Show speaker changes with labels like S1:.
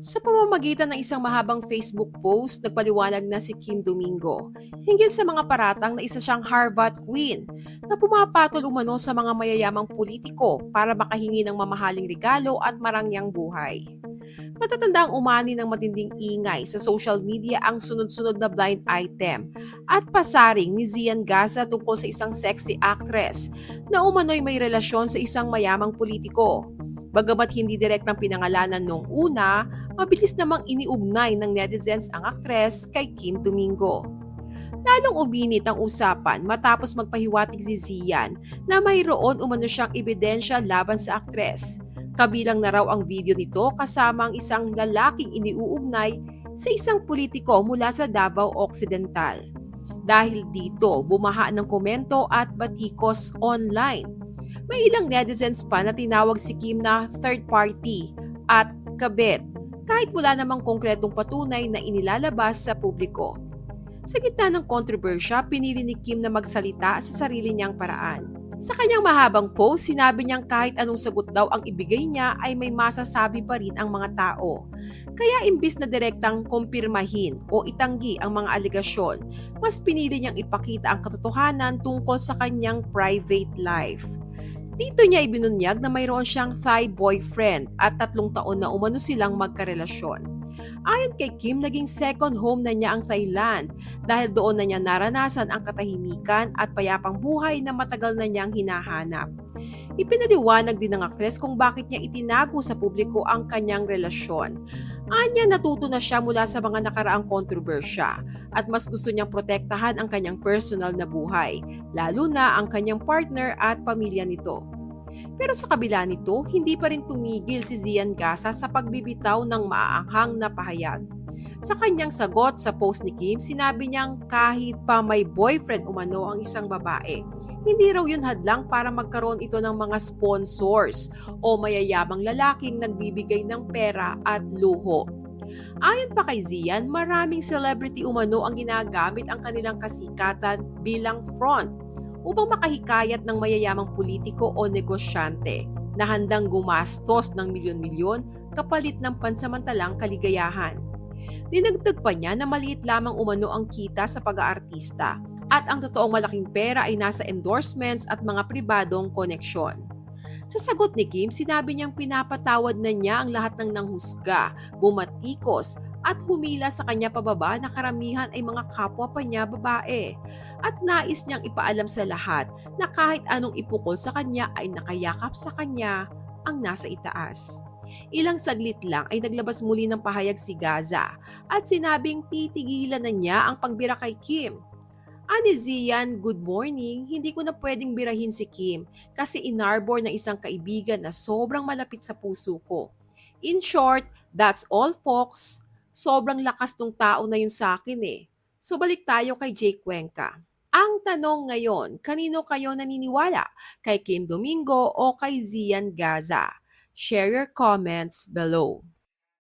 S1: Sa pamamagitan ng isang mahabang Facebook post, nagpaliwanag na si Kim Domingo hinggil sa mga paratang na isa siyang Harvard Queen na pumapatol umano sa mga mayayamang politiko para makahingi ng mamahaling regalo at marangyang buhay. Matatanda ang umani ng matinding ingay sa social media ang sunod-sunod na blind item at pasaring ni Zian Gaza tungkol sa isang sexy actress na umano'y may relasyon sa isang mayamang politiko. Bagamat hindi direktang pinangalanan noong una, mabilis namang iniugnay ng netizens ang aktres kay Kim Domingo. Lalong uminit ang usapan matapos magpahiwatig si Zian na mayroon umano siyang ebidensya laban sa aktres. Kabilang na raw ang video nito kasama ang isang lalaking iniuugnay sa isang politiko mula sa Davao Occidental. Dahil dito, bumaha ng komento at batikos online. May ilang netizens pa na tinawag si Kim na third party at kabit kahit wala namang konkretong patunay na inilalabas sa publiko. Sa gitna ng kontrobersya, pinili ni Kim na magsalita sa sarili niyang paraan. Sa kanyang mahabang post, sinabi niyang kahit anong sagot daw ang ibigay niya ay may masasabi pa rin ang mga tao. Kaya imbis na direktang kumpirmahin o itanggi ang mga alegasyon, mas pinili niyang ipakita ang katotohanan tungkol sa kanyang private life. Dito niya ibinunyag na mayroon siyang Thai boyfriend at 3 taon na umano silang magkarelasyon. Ayon kay Kim, naging second home na niya ang Thailand dahil doon na niya naranasan ang katahimikan at payapang buhay na matagal na niyang hinahanap. Ipinaliwanag din ng aktres kung bakit niya itinago sa publiko ang kanyang relasyon. Anya natuto na siya mula sa mga nakaraang kontrobersya at mas gusto niyang protektahan ang kanyang personal na buhay, lalo na ang kanyang partner at pamilya nito. Pero sa kabila nito, hindi pa rin tumigil si Zian Gaza sa pagbibitaw ng maaanghang na pahayag. Sa kanyang sagot sa post ni Kim, sinabi niyang kahit pa may boyfriend umano ang isang babae, hindi raw yun hadlang para magkaroon ito ng mga sponsors o mayayamang lalaking nagbibigay ng pera at luho. Ayon pa kay Zian, maraming celebrity umano ang ginagamit ang kanilang kasikatan bilang front upang makahikayat ng mayayamang politiko o negosyante na handang gumastos ng milyon-milyon kapalit ng pansamantalang kaligayahan. Dinagdag pa niya na maliit lamang umano ang kita sa pag-aartista at ang totoong malaking pera ay nasa endorsements at mga pribadong koneksyon. Sa sagot ni Kim, sinabi niyang pinapatawad na niya ang lahat ng nanghusga, bumatikos at humila sa kanya pababa na karamihan ay mga kapwa pa niya babae. At nais niyang ipaalam sa lahat na kahit anong ipukol sa kanya ay nakayakap sa kanya ang nasa itaas. Ilang saglit lang ay naglabas muli ng pahayag si Gaza at sinabing titigilan na niya ang pagbira kay Kim. Ani Zian, good morning. Hindi ko na pwedeng birahin si Kim kasi inarbor ng isang kaibigan na sobrang malapit sa puso ko. In short, that's all folks. Sobrang lakas ng tao na yun sa akin eh. So balik tayo kay Jake Cuenca. Ang tanong ngayon, kanino kayo naniniwala? Kay Kim Domingo o kay Zian Gaza? Share your comments below.